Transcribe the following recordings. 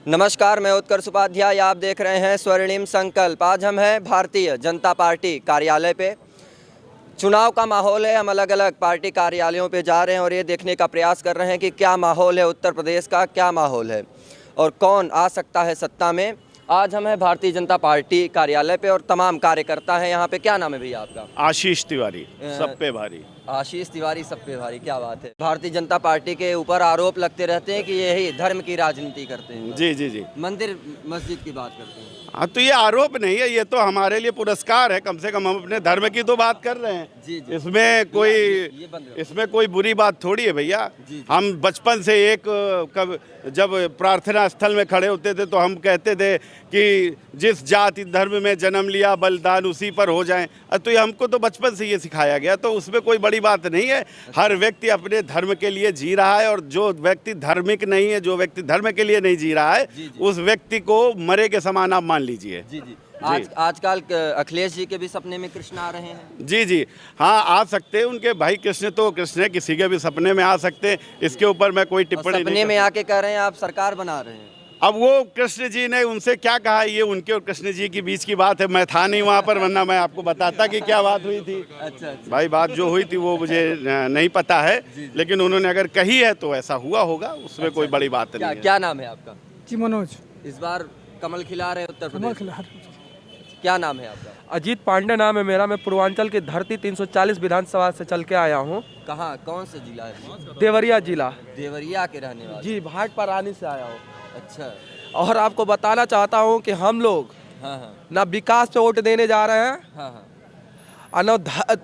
नमस्कार, मैं उत्कर्ष उपाध्याय। आप देख रहे हैं स्वर्णिम संकल्प। आज हम हैं भारतीय जनता पार्टी कार्यालय पे। चुनाव का माहौल है, हम अलग अलग पार्टी कार्यालयों पे जा रहे हैं और ये देखने का प्रयास कर रहे हैं कि क्या माहौल है उत्तर प्रदेश का, क्या माहौल है और कौन आ सकता है सत्ता में। आज हम हैं भारतीय जनता पार्टी कार्यालय पे और तमाम कार्यकर्ता हैं यहाँ पे। क्या नाम है भैया आपका? आशीष तिवारी, सब पे भारी। आशीष तिवारी, सब पे भारी। क्या बात है। भारतीय जनता पार्टी के ऊपर आरोप लगते रहते हैं कि यही धर्म की राजनीति करते हैं। जी जी जी, मंदिर मस्जिद की बात करते हैं। हाँ, तो ये आरोप नहीं है, ये तो हमारे लिए पुरस्कार है। कम से कम हम अपने धर्म की तो बात कर रहे हैं। जी जी। इसमें कोई बुरी बात थोड़ी है भैया। हम बचपन से जब प्रार्थना स्थल में खड़े होते थे तो हम कहते थे कि जिस जाति धर्म में जन्म लिया बलिदान उसी पर हो जाए। तो ये हमको तो बचपन से ये सिखाया गया, तो उसमें कोई बड़ी बात नहीं है। हर व्यक्ति अपने धर्म के लिए जी रहा है और जो व्यक्ति धार्मिक नहीं है, जो व्यक्ति धर्म के लिए नहीं जी रहा है, उस व्यक्ति को मरे के समान आप मान लीजिए। जी जी। आजकल अखिलेश जी के भी सपने में कृष्ण आ रहे हैं। जी जी, हाँ, आ सकते हैं। उनके भाई कृष्ण तो कृष्ण है, किसी के भी सपने में आ सकते हैं। इसके ऊपर मैं कोई टिप्पणी सपने में आके कह रहे हैं आप सरकार बना रहे हैं। अब वो कृष्ण जी ने उनसे क्या कहा, ये उनके और कृष्ण जी के बीच की बात है। मैं था नहीं वहाँ पर, वरना मैं आपको बताता कि क्या बात हुई थी। अच्छा। भाई, बात जो हुई थी वो मुझे नहीं पता है, लेकिन उन्होंने अगर कही है तो ऐसा हुआ होगा, उसमें कोई बड़ी बात नहीं है। क्या नाम है आपका? जी मनोज। इस बार कमल खिला रहे हैं उत्तर प्रदेश। क्या नाम है आपका? अजीत पांडे नाम है मेरा। मैं पूर्वांचल की धरती 340 विधानसभा से चल के आया हूँ। कहाँ, कौन सा जिला है? देवरिया जिला। देवरिया के रहने वाले? जी, भाटपा रानी से आया हूँ। अच्छा। और आपको बताना चाहता हूँ कि हम लोग ना विकास पे वोट देने जा रहे हैं और न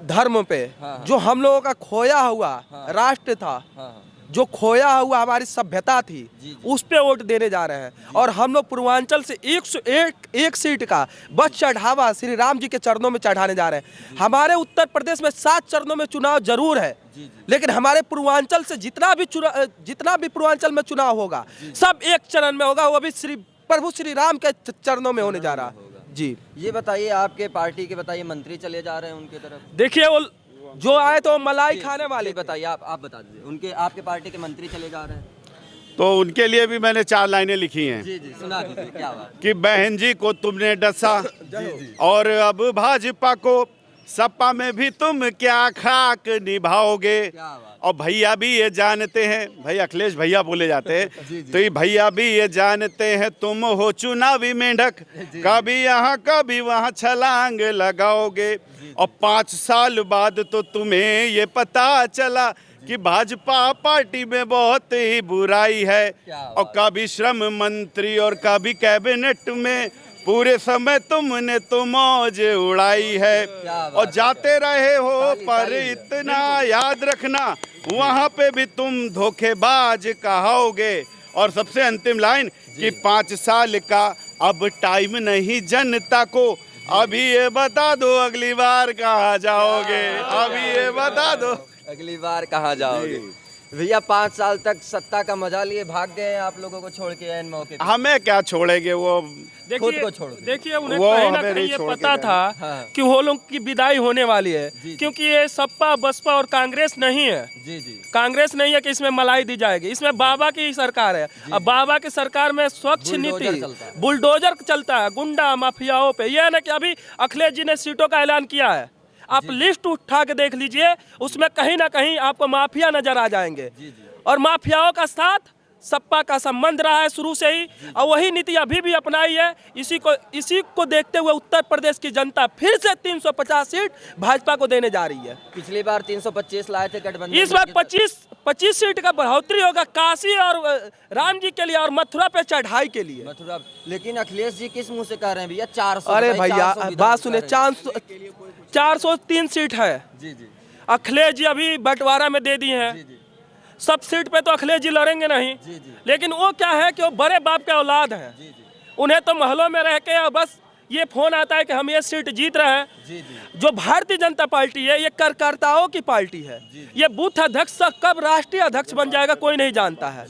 धर्म पे। जो हम लोगों का खोया हुआ राष्ट्र था, जो खोया हुआ हमारी सभ्यता थी, उस पे वोट देने जा रहे हैं। और हम लोग पूर्वांचल से 101 सीट का बस चढ़ावा श्री राम जी के चरणों में चढ़ाने जा रहे हैं। हमारे उत्तर प्रदेश में 7 चरणों में चुनाव जरूर है, लेकिन हमारे पूर्वांचल से जितना भी पूर्वांचल में चुनाव होगा सब एक चरण में होगा, वो भी प्रभु श्री राम के चरणों में होने जा रहा है। जी, ये बताइए, आपके पार्टी के बताइए मंत्री चले जा रहे हैं उनकी तरफ। देखिए, वो जो आए तो मलाई खाने वाले। बताइए, आप बता दीजिए। उनके आपके पार्टी के मंत्री चले जा रहे हैं तो उनके लिए भी मैंने 4 लाइनें लिखी हैं। जी जी, सुना दीजिए। क्या बात? कि बहन जी को तुमने डसा और अब भाजपा को सपा में भी तुम क्या खाक निभाओगे। और भैया भी ये जानते हैं, भाई अखिलेश भैया बोले जाते हैं, तो ये भैया भी ये जानते हैं तुम हो चुनावी मेंढक, कभी यहाँ कभी वहाँ छलांग लगाओगे। और 5 साल बाद तो तुम्हें ये पता चला कि भाजपा पार्टी में बहुत ही बुराई है। और कभी श्रम मंत्री और कभी कैबिनेट में पूरे समय तुमने तो मौज उड़ाई है। और जाते रहे हो पर इतना याद रखना, वहाँ पे भी तुम धोखेबाज कहोगे। और सबसे अंतिम लाइन कि 5 साल का अब टाइम नहीं जनता को, अभी ये बता दो अगली बार कहाँ जाओगे। अभी ये बता दो अगली बार कहाँ जाओगे। भैया 5 साल तक सत्ता का मजा लिए भाग गए आप लोगों को छोड़ के एन मौके पे। हमें क्या छोड़ेंगे, वो खुद को छोड़। देखिए, उन्हें कहीं ना कहीं ये पता था कि वो लोग की विदाई होने वाली है, क्योंकि ये सपा बसपा और कांग्रेस नहीं है। जी जी, कांग्रेस नहीं है कि इसमें मलाई दी जाएगी। इसमें बाबा की सरकार है। अब बाबा की सरकार में स्वच्छ नीति, बुलडोजर चलता है गुंडा माफियाओं पे। यह ना कि अभी अखिलेश जी ने सीटों का ऐलान किया है, आप लिस्ट उठा के देख लीजिए, उसमें कहीं ना कहीं आपको माफिया नजर आ जाएंगे। और माफियाओं का साथ सपा का संबंध रहा है शुरू से ही, और वही नीति अभी भी अपनाई है। इसी को देखते हुए उत्तर प्रदेश की जनता फिर से 350 सीट भाजपा को देने जा रही है। पिछली बार 325 लाए थे गठबंधन, इस बार 25 सीट का बढ़ोतरी होगा काशी और राम जी के लिए और मथुरा पे चढ़ाई के लिए। मथुरा, लेकिन अखिलेश जी किस मुंह से कह रहे हैं भैया 400? अरे भैया बात सुने, 403 सीट है। जी जी, अखिलेश जी अभी बंटवारा में दे दिए हैं। सब सीट पे तो अखिलेश जी लड़ेंगे नहीं। लेकिन वो क्या है कि वो बड़े बाप के औलाद हैं। उन्हें तो महलों में रह के बस ये फोन आता है कि हम ये सीट जीत रहे हैं। जो भारतीय जनता पार्टी है ये कार्यकर्ताओं की पार्टी है। ये बूथ अध्यक्ष कब राष्ट्रीय अध्यक्ष बन जाएगा कोई नहीं जानता है।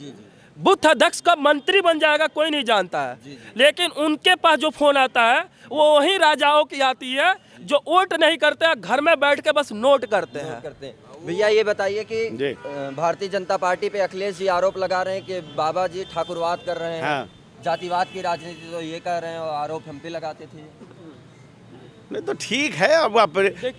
बूथ अध्यक्ष कब मंत्री बन जाएगा कोई नहीं जानता है। लेकिन उनके पास जो फोन आता है वो वही राजाओं की आती है जो वोट नहीं करते हैं, घर में बैठ के बस नोट करते हैं। भैया ये बताइए कि भारतीय जनता पार्टी पे अखिलेश जी आरोप लगा रहे हैं कि बाबा जी ठाकुरवाद कर रहे हैं। जातिवाद की राजनीति तो ये कर रहे हैं और आरोप हम पे लगाते थे। नहीं तो ठीक है, अब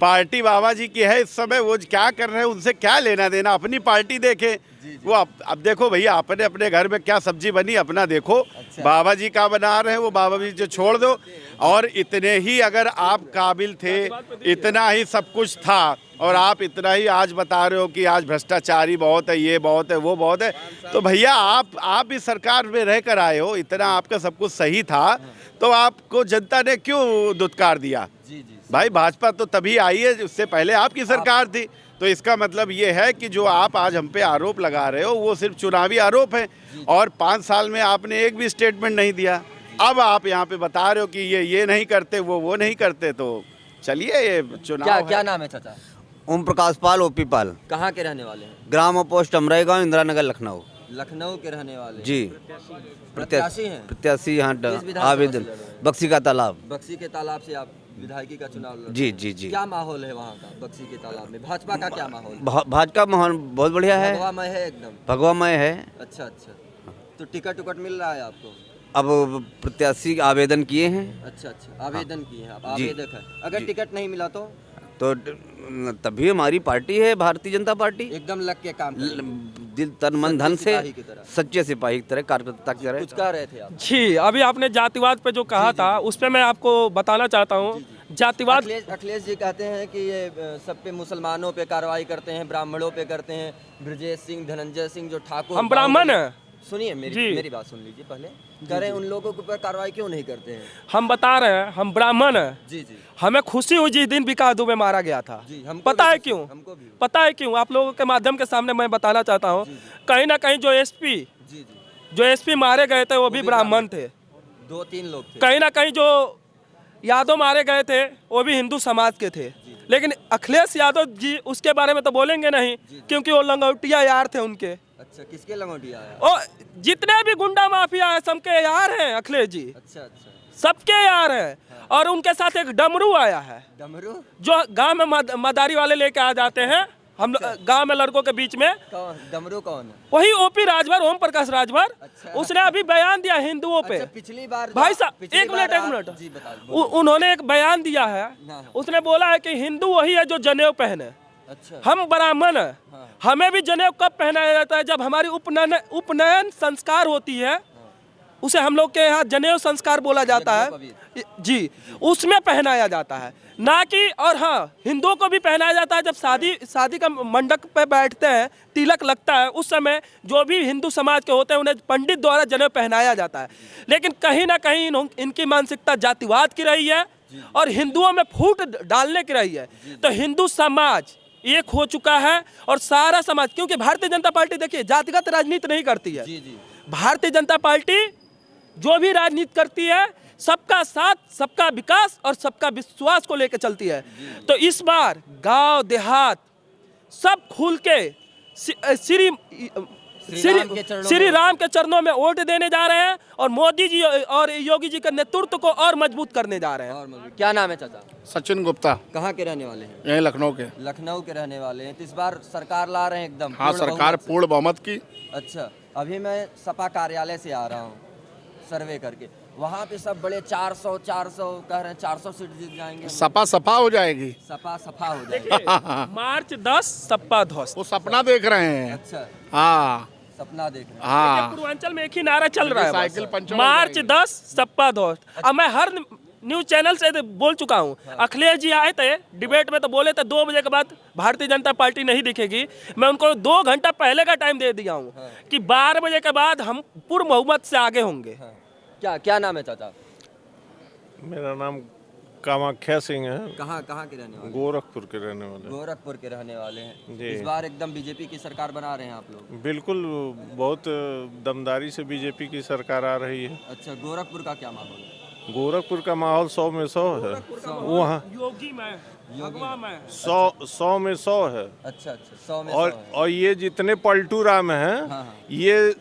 पार्टी बाबा जी की है इस समय, वो क्या कर रहे हैं उनसे क्या लेना देना, अपनी पार्टी देखे। वो अब देखो भैया, आपने अपने घर में क्या सब्जी बनी अपना देखो। अच्छा। बाबा जी का बना रहे हैं, वो बाबा जी जो छोड़ दो। और इतने ही अगर आप काबिल थे, इतना ही सब कुछ था, और आप इतना ही आज बता रहे हो कि आज भ्रष्टाचारी बहुत है, ये बहुत है, वो बहुत है, तो भैया आप भी सरकार में रह कर आए हो, इतना आपका सब कुछ सही था, तो आपको जनता ने क्यों दुत्कार दिया? भाई भाजपा तो तभी आई है, उससे पहले आपकी सरकार थी। तो इसका मतलब ये है कि जो आप आज हम पे आरोप लगा रहे हो वो सिर्फ चुनावी आरोप है, और 5 साल में आपने एक भी स्टेटमेंट नहीं दिया। अब आप यहाँ पे बता रहे हो कि ये नहीं करते, वो नहीं करते, तो चलिए ये चुनाव क्या नाम है चाचा? ओम प्रकाश पाल, ओपी पाल। कहाँ के रहने वाले हैं? ग्राम पोस्ट अमराई गाँव, इंदिरा नगर, लखनऊ। लखनऊ के रहने वाले जी। प्रत्याशी हैं? प्रत्याशी यहाँ किस आवेदन विधानसभा से लड़ रहे हैं? बक्सी का तालाब। बक्सी के तालाब से आप विधायकी का चुनाव लड़ रहे हैं? जी जी जी। क्या माहौल है वहाँ का बक्सी के तालाब में? भाजपा का क्या माहौल? भाजपा माहौल बहुत बढ़िया है, भगवामय है एकदम। भगवामय है। अच्छा, तो टिकट मिल रहा है आपको? अब प्रत्याशी आवेदन किए हैं। अच्छा, आवेदन किए हैं आप, आवेदक है। अगर टिकट नहीं मिला तो तभी हमारी पार्टी है भारतीय जनता पार्टी। एकदम लग के काम दिल तन मन धन से, सच्चे सिपाही की तरह, कार्यकर्ता की तरह। कुछ कह रहे थे आप? जी, अभी आपने जातिवाद पे जो कहा था उस पे मैं आपको बताना चाहता हूँ। जातिवाद, अखिलेश जी कहते हैं कि ये सब पे मुसलमानों पे कार्रवाई करते हैं, ब्राह्मणों पे करते हैं। ब्रजेश सिंह, धनंजय सिंह जो ठाकुर, हम ब्राह्मण हैं। सुनिए मेरी बात सुन लीजिए पहले। कह रहे हैं उन लोगों के ऊपर कार्रवाई क्यों नहीं करते हैं? हम बता रहे हैं, हम ब्राह्मण हैं। जी। हमें खुशी हुई जिस दिन विकास दुबे मारा गया था। पता है क्यों? पता है क्यों? आप लोगों के माध्यम के सामने मैं बताना चाहता हूँ। कहीं ना कहीं जो एसपी मारे गए थे वो भी ब्राह्मण थे। 2-3 लोग थे। कहीं ना कहीं जो यादव मारे गए थे वो भी हिंदू समाज के थे। लेकिन अखिलेश यादव जी उसके बारे में तो बोलेंगे नहीं, क्योंकि वो लंगोटिया यार थे उनके। अच्छा, किसके लंगोटिया है? ओ, जितने भी गुंडा माफिया है सबके यार हैं अखिलेश जी। अच्छा, सबके यार हैं। और उनके साथ एक डमरू आया है, डमरू जो गांव में मदारी वाले लेके आ जाते हैं हम गांव में लड़कों के बीच में। डमरू कौन है? वही ओपी राजभर, ओम प्रकाश राजभर। अच्छा। उसने अभी बयान दिया हिंदुओं पे। अच्छा, पिछली बार भाई साहब एक मिनट उन्होंने एक बयान दिया है। उसने बोला है कि हिंदू वही है जो जनेऊ पहने। अच्छा। हम ब्राह्मण हैं। हाँ। हमें भी जनेऊ कब पहनाया जाता है? जब हमारी उपनयन संस्कार होती है, उसे हम लोग के यहाँ जनेऊ संस्कार बोला जाता है जी, उसमें पहनाया जाता है ना कि। और हाँ, हिंदुओं को भी पहनाया जाता है जब शादी का मंडप पे बैठते हैं, तिलक लगता है, उस समय जो भी हिंदू समाज के होते हैं उन्हें पंडित द्वारा जनेऊ पहनाया जाता है। लेकिन कहीं ना कहीं इनकी मानसिकता जातिवाद की रही है और हिंदुओं में फूट डालने की रही है। तो हिंदू समाज एक हो चुका है और सारा समाज, क्योंकि भारतीय जनता पार्टी देखिए जातिगत राजनीति नहीं करती है। भारतीय जनता पार्टी जो भी राजनीति करती है सबका साथ, सबका विकास और सबका विश्वास को लेकर चलती है। तो इस बार गांव देहात सब खुल के श्री राम के चरणों में वोट देने जा रहे हैं और मोदी जी और योगी जी के नेतृत्व को और मजबूत करने जा रहे हैं। क्या नाम है चाचा? सचिन गुप्ता। कहाँ के रहने वाले हैं? यही लखनऊ के। लखनऊ के रहने वाले हैं। तो इस बार सरकार ला रहे हैं एकदम? हाँ, सरकार पूर्ण बहुमत की। अच्छा, अभी मैं सपा कार्यालय से आ रहा हूँ सर्वे करके। वहाँ पे सब बड़े 400 कह रहे हैं, 400 सीट जीत जाएंगे। सपा हो जाएगी। सपा हो जाएगी। मार्च 10 सपा ध्वस्त। वो सपना देख रहे हैं। अच्छा, हाँ, सपना देख रहे हैं। हाँ, पूर्वांचल में एक ही नारा चल रहा है, साइकिल पंचर मार्च 10 सपा ध्वस्त। अब मैं हर न्यूज चैनल से बोल चुका हूँ। अखिलेश जी आए थे डिबेट में तो बोले थे 2 बजे के बाद भारतीय जनता पार्टी नहीं दिखेगी। मैं उनको 2 घंटा पहले का टाइम दे दिया हूँ कि 12 बजे के बाद हम पूर्ण बहुमत से आगे होंगे। क्या नाम है चाचा? मेरा नाम कामाख्या सिंह है। कहाँ के रहने वाले? गोरखपुर के रहने वाले। गोरखपुर के रहने वाले हैं जी। इस बार एकदम बीजेपी की सरकार बना रहे हैं आप लोग? बिल्कुल, बहुत दमदारी से बीजेपी की सरकार आ रही है। अच्छा, गोरखपुर का क्या माहौल है? गोरखपुर का माहौल 100 में 100 है। वहाँ योगी में 100 में 100 है। अच्छा, 100 में 100 है। और ये जितने पलटू राम हैं, ये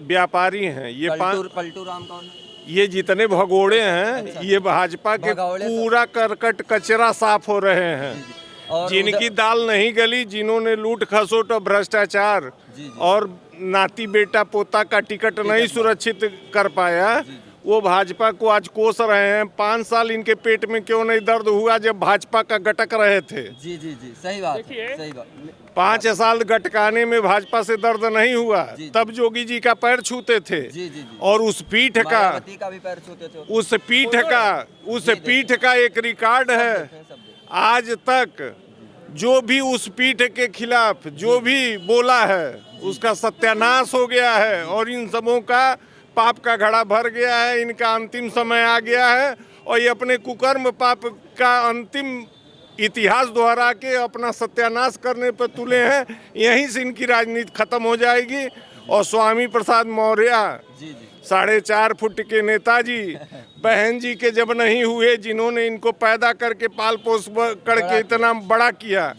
व्यापारी हैं। ये पलटू राम कौन है? ये जितने भगोड़े हैं, ये भाजपा के पूरा करकट कचरा साफ हो रहे हैं। जिनकी दाल नहीं गली, जिन्होंने लूट खसोट और भ्रष्टाचार और नाती बेटा पोता का टिकट नहीं सुरक्षित कर पाया, वो भाजपा को आज कोस रहे हैं। 5 साल इनके पेट में क्यों नहीं दर्द हुआ जब भाजपा का गटक रहे थे? जी जी जी, सही बात है, सही बात। 5 साल गटकाने में भाजपा से दर्द नहीं हुआ, तब जोगी जी का पैर छूते थे। जी जी जी, और उस पीठ का मायावती का भी पैर छूते थे। उस पीठ का एक रिकॉर्ड है। आज तक जो भी उस पीठ के खिलाफ जो भी बोला है उसका सत्यानाश हो गया है, और इन सबों का पाप का घड़ा भर गया है। इनका अंतिम समय आ गया है, और ये अपने कुकर्म पाप का अंतिम इतिहास दोहरा के अपना सत्यानाश करने पर तुले हैं। यहीं से इनकी राजनीति खत्म हो जाएगी। और स्वामी प्रसाद मौर्य 4.5 फुट के नेताजी बहन जी के जब नहीं हुए, जिन्होंने इनको पैदा करके पाल पोस करके इतना बड़ा किया,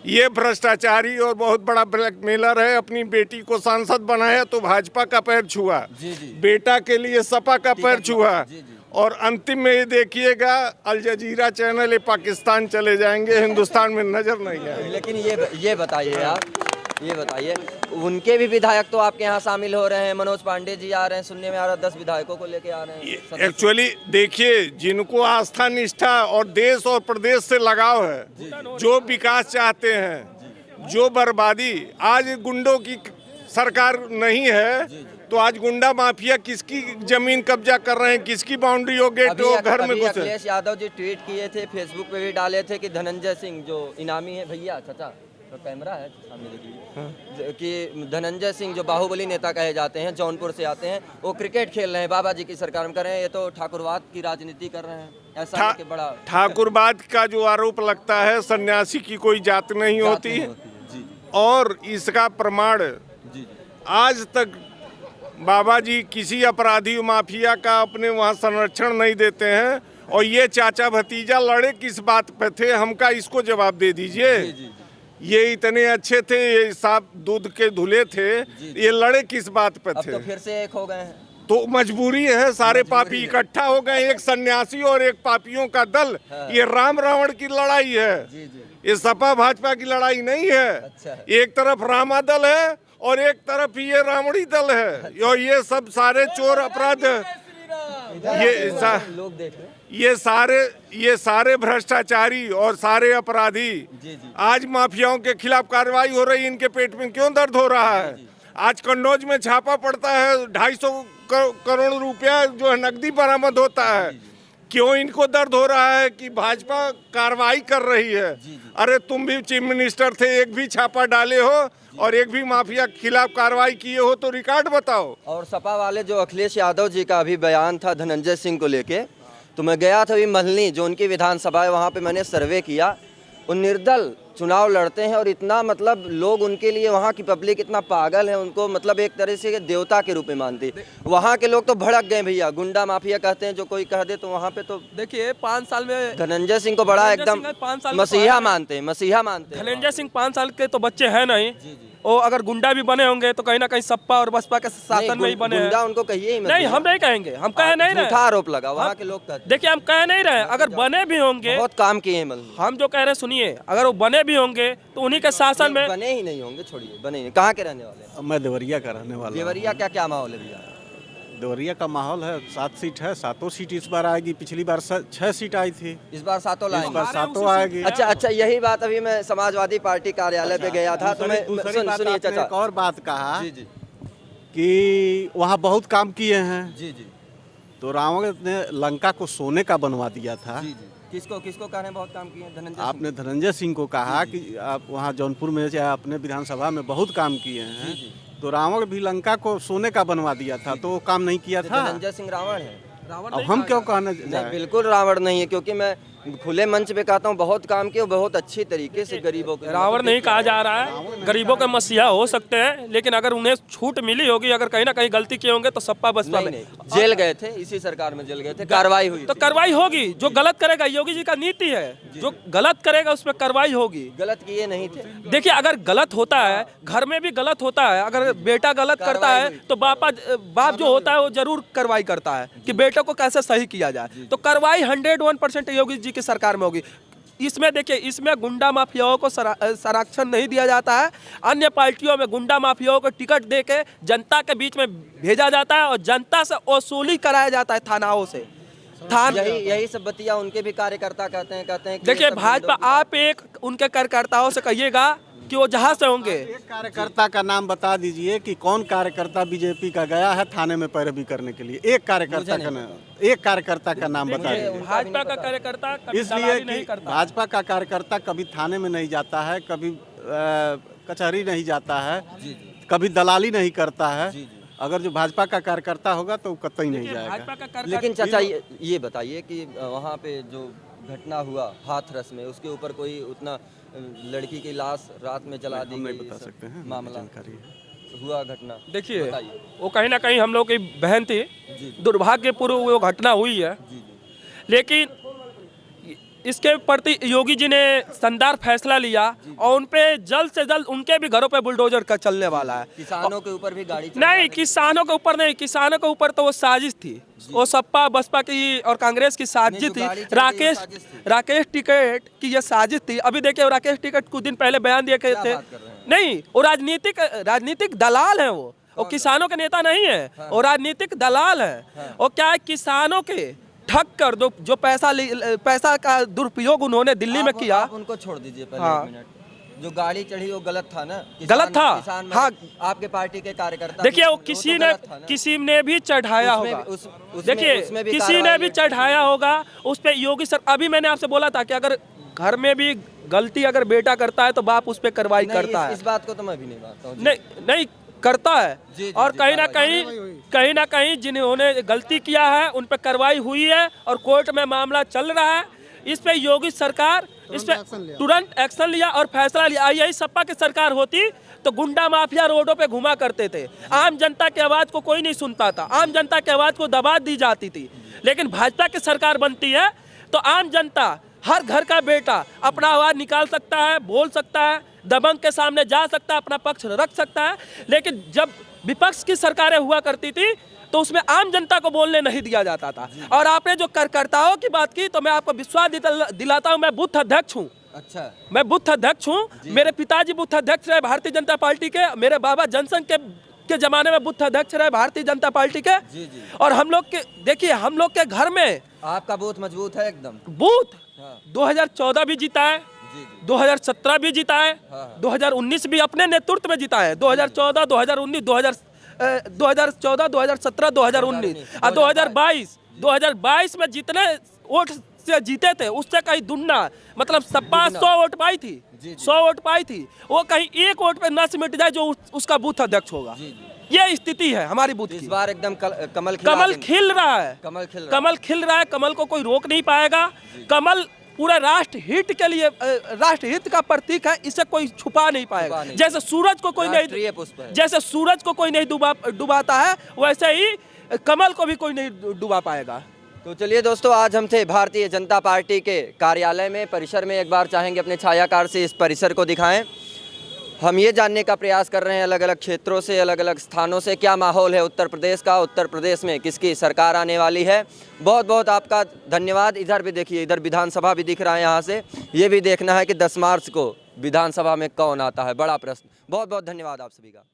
ये भ्रष्टाचारी और बहुत बड़ा ब्लैकमेलर है। अपनी बेटी को सांसद बनाया तो भाजपा का पैर छुआ, बेटा के लिए सपा का पैर छुआ, और अंतिम में ये देखिएगा अल जजीरा चैनल ये पाकिस्तान चले जाएंगे, हिंदुस्तान में नजर नहीं आएंगे। लेकिन ये बताइए आप, ये बताइए, उनके भी विधायक तो आपके यहाँ शामिल हो रहे हैं। मनोज पांडे जी आ रहे हैं, सुनने में आ रहा है 10 विधायकों को लेके आ रहे हैं। एक्चुअली देखिए, जिनको आस्था निष्ठा और देश और प्रदेश से लगाव है, जो विकास चाहते हैं, जो बर्बादी, आज गुंडों की सरकार नहीं है तो आज गुंडा माफिया किसकी जमीन कब्जा कर रहे हैं, किसकी बाउंड्री हो गेट हो घर में घुसे। अखिलेश यादव जी ट्वीट किए थे, फेसबुक पे भी डाले थे कि धनंजय सिंह जो इनामी है, भैया चाचा तो कैमरा है सामने देखिए, कि धनंजय सिंह जो बाहुबली नेता कहे जाते हैं, जौनपुर से आते हैं, वो क्रिकेट खेल रहे हैं, बाबा जी की सरकार में कर रहे हैं, ये तो ठाकुरवाद की राजनीति कर रहे हैं। ऐसा कि बड़ा ठाकुरवाद का जो आरोप लगता है, सन्यासी की कोई जात नहीं होती, और इसका प्रमाण आज तक बाबा जी किसी अपराधी माफिया का अपने वहाँ संरक्षण नहीं देते हैं। और ये चाचा भतीजा लड़े किस बात पे थे, हमका इसको जवाब दे दीजिए। ये इतने अच्छे थे, ये साफ दूध के धुले थे, ये लड़े किस बात पे थे? अब तो फिर से एक हो गए हैं, तो मजबूरी है, सारे पापी इकट्ठा हो गए, एक सन्यासी और एक पापियों का दल। ये राम रावण की लड़ाई है, ये सपा भाजपा की लड़ाई नहीं है। एक तरफ रामा दल है और एक तरफ ये रावणी दल है, और ये सब सारे चोर अपराध, लोग देख रहे हैं, ये सारे भ्रष्टाचारी और सारे अपराधी। आज माफियाओं के खिलाफ कार्रवाई हो रही, इनके पेट में क्यों दर्द हो रहा है? आज कन्नौज में छापा पड़ता है, 250 करोड़ रुपया जो है नकदी बरामद होता है। क्यों इनको दर्द हो रहा है कि भाजपा कार्रवाई कर रही है? अरे तुम भी चीफ मिनिस्टर थे, एक भी छापा डाले हो और एक भी माफिया के खिलाफ कार्रवाई किए हो तो रिकॉर्ड बताओ। और सपा वाले जो अखिलेश यादव जी का अभी बयान था धनंजय सिंह को लेके, तो मैं गया था अभी महलनी, जो उनकी विधानसभा है, वहाँ पे मैंने सर्वे किया। वो निर्दल चुनाव लड़ते हैं, और इतना मतलब लोग उनके लिए, वहाँ की पब्लिक इतना पागल है, उनको मतलब एक तरह से देवता के रूप में मानती है। वहाँ के लोग तो भड़क गए भैया, गुंडा माफिया कहते हैं, जो कोई कह दे तो वहाँ पे तो देखिए 5 साल में धनंजय सिंह को बड़ा एकदम मसीहा मानते हैं, मसीहा मानते हैं। धनंजय सिंह 5 साल के तो बच्चे हैं नहीं, वो अगर गुंडा भी बने होंगे तो कहीं ना कहीं सपा और बसपा के शासन में ही बने हैं। गुंडा उनको कहिए ही मत। नहीं, हम नहीं कहेंगे, हम कह नहीं रहे, झूठा आरोप लगा, वहाँ के लोग कहते हैं। देखिए हम कह नहीं रहे, अगर बने भी होंगे, बहुत काम किए हैं मतलब। हम जो कह रहे हैं सुनिए, अगर वो बने भी होंगे तो उन्हीं के शासन में। बने ही नहीं होंगे, छोड़िए, बने ही नहीं। कहाँ के रहने वाले हैं? मैं देवरिया का रहने वाला हूं। देवरिया क्या माहौल है भैया? देवरिया का माहौल है, 7 सीट है, 7 सीट इस बार आएगी। पिछली बार 6 सीट आई थी, इस बार 7 इस लाएंगे। बार 7 आएगी। अच्छा, यही बात अभी मैं समाजवादी पार्टी कार्यालय पे गया था, तो मैं सुनिए चाचा, एक और बात कहा जी कि वहाँ बहुत काम किए हैं। जी तो रावण ने लंका को सोने का बनवा दिया था। किसको कह रहे हैं बहुत काम किए? धनंजय आपने धनंजय सिंह को कहा कि आप वहाँ जौनपुर में या अपने विधानसभा में बहुत काम किए हैं। तो रावण भी लंका को सोने का बनवा दिया था, तो वो काम नहीं किया था। धनंजय सिंह रावण है? अब हम क्यों कहने नहीं, बिल्कुल रावण नहीं है, क्योंकि मैं खुले मंच पे कहता हूँ बहुत काम किए, बहुत अच्छी तरीके से गरीबों के। रावण नहीं कहा जा रहा है, गरीबों के मसीहा हो सकते हैं, लेकिन अगर उन्हें छूट मिली होगी, अगर कहीं ना कहीं गलती किए होंगे तो सपा बसपा में जेल गए थे, इसी सरकार में जेल गए थे, कार्रवाई हुई तो कार्रवाई होगी। जो गलत करेगा, योगी जी का नीति है, जो गलत करेगा उस पर कार्रवाई होगी। गलत किए नहीं थे। देखिए अगर गलत होता है, घर में भी गलत होता है, अगर बेटा गलत करता है तो बाप जो होता है वो जरूर कार्रवाई करता है कि बेटे को कैसे सही किया जाए। तो कार्रवाई 101% योगी जी की सरकार में होगी। इसमें देखिए, इसमें गुंडा माफियाओं को संरक्षण नहीं दिया जाता है। अन्य पार्टियों में गुंडा माफियाओं को टिकट देके जनता के बीच में भेजा जाता है और जनता से वसूली कराया जाता है थानाओं से। यही सब बतिया उनके भी कार्यकर्ता कहते हैं कि देखिए ये सब भाजपा, आप एक उनके कार्यकर्ताओं से कहिएगा कि वो जहाँ से होंगे। एक कार्यकर्ता का नाम बता दीजिए कि कौन कार्यकर्ता बीजेपी का गया है थाने में पैरवी करने के लिए। एक कार्यकर्ता का नाम बता दीजिए। भाजपा का कार्यकर्ता कभी इसलिए दलाली नहीं कि करता। भाजपा का कार्यकर्ता कभी थाने में नहीं जाता है, कभी कचहरी नहीं जाता है, कभी दलाली नहीं करता है। अगर जो भाजपा का कार्यकर्ता होगा तो वो कतई नहीं जाएगा। भाजपा का कार्यकर्ता, लेकिन चाचा ये बताइए कि वहाँ पे जो घटना हुआ हाथरस में, उसके ऊपर कोई उतना लड़की की लाश रात में जला दी नहीं गई, बता सब सकते हैं, मामला जानकारी है। हुआ घटना, देखिए बताइए। वो कहीं ना कहीं हम लोग की बहन थी, दुर्भाग्यपूर्ण वो घटना हुई है। लेकिन इसके प्रति योगी जी ने शानदार फैसला लिया और उन पे जल्द से जल्द उनके भी घरों पे बुलडोजर का चलने वाला है। किसानों के ऊपर भी गाड़ी नहीं, किसानों के ऊपर नहीं, किसानों के ऊपर तो वो साजिश थी, वो सपा बसपा की और कांग्रेस की साजिश थी। राकेश टिकैत की ये साजिश थी। अभी देखिए राकेश टिकैत कुछ दिन पहले बयान दिए थे, नहीं वो राजनीतिक दलाल है, वो किसानों के नेता नहीं है, वो राजनीतिक दलाल है। और क्या है, किसानों के ठग कर दो जो पैसा का दुरुपयोग उन्होंने दिल्ली में किया। आप उनको छोड़ दीजिए पहले, हाँ। एक मिनट। जो गाड़ी चढ़ी वो गलत था ना, गलत था। हाँ, आपके पार्टी के कार्यकर्ता, देखिए वो तो किसी ने भी चढ़ाया होगा। देखिए किसी ने भी चढ़ाया होगा उस पे योगी सर। अभी मैंने आपसे बोला था कि अगर घर में भी गलती अगर बेटा करता है तो बाप उस पे कार्रवाई करता है। इस बात को तो मैं भी नहीं मानता हूँ। नहीं करता है। और कहीं ना कहीं जिन्होंने गलती किया है उन पर कार्रवाई हुई है और कोर्ट में मामला चल रहा है। इस पे योगी सरकार इस पे तुरंत एक्शन लिया और फैसला लिया। यही सपा की सरकार होती तो गुंडा माफिया रोडों पे घुमा करते थे, आम जनता की आवाज को कोई नहीं सुनता था, आम जनता की आवाज को दबा दी जाती थी। लेकिन भाजपा की सरकार बनती है तो आम जनता, हर घर का बेटा अपना आवाज निकाल सकता है, बोल सकता है, दबंग के सामने जा सकता है, अपना पक्ष रख सकता है। लेकिन जब विपक्ष की सरकारें हुआ करती थी तो उसमें आम जनता को बोलने नहीं दिया जाता था। और आपने जो कार्यकर्ताओं की बात की तो मैं आपको विश्वास दिलाता हूं, मैं बूथ अध्यक्ष हूं। अच्छा, मैं बूथ अध्यक्ष हूं। मेरे पिताजी बूथ अध्यक्ष रहे भारतीय जनता पार्टी के, मेरे बाबा जनसंघ के जमाने में बूथ अध्यक्ष रहे भारतीय जनता पार्टी के। और हम लोग के, देखिए हम लोग के घर में आपका बूथ मजबूत है एकदम। बूथ 2014 भी जीता है, 2017 भी जीता है, 2019 भी अपने नेतृत्व में जीता है, 2014, 2019, 2014, 2017, 2019 और 2022 में जितने वोट से जीते थे उससे कहीं दुगना, मतलब सपा 100 वोट पाई थी, 100 वोट पाई थी, वो कहीं एक वोट पे न सिमट जाए जो उसका बूथ अध्यक्ष होगा। ये स्थिति है हमारी बूथ की। इस बार एकदम कमल खिल रहा है, कमल खिल रहा है। कमल को कोई रोक नहीं पाएगा। कमल पूरे राष्ट्र हित के लिए, राष्ट्र हित का प्रतीक है, इसे कोई छुपा नहीं पाएगा। जैसे सूरज को कोई नहीं डुबाता है, वैसे ही कमल को भी कोई नहीं डुबा पाएगा। तो चलिए दोस्तों, आज हम थे भारतीय जनता पार्टी के कार्यालय में, परिसर में। एक बार चाहेंगे अपने छायाकार से इस परिसर को दिखाएं। हम ये जानने का प्रयास कर रहे हैं अलग अलग क्षेत्रों से, अलग अलग स्थानों से, क्या माहौल है उत्तर प्रदेश का, उत्तर प्रदेश में किसकी सरकार आने वाली है। बहुत बहुत आपका धन्यवाद। इधर भी देखिए, इधर विधानसभा भी दिख रहा है। यहाँ से ये भी देखना है कि 10 मार्च को विधानसभा में कौन आता है, बड़ा प्रश्न। बहुत बहुत धन्यवाद आप सभी का।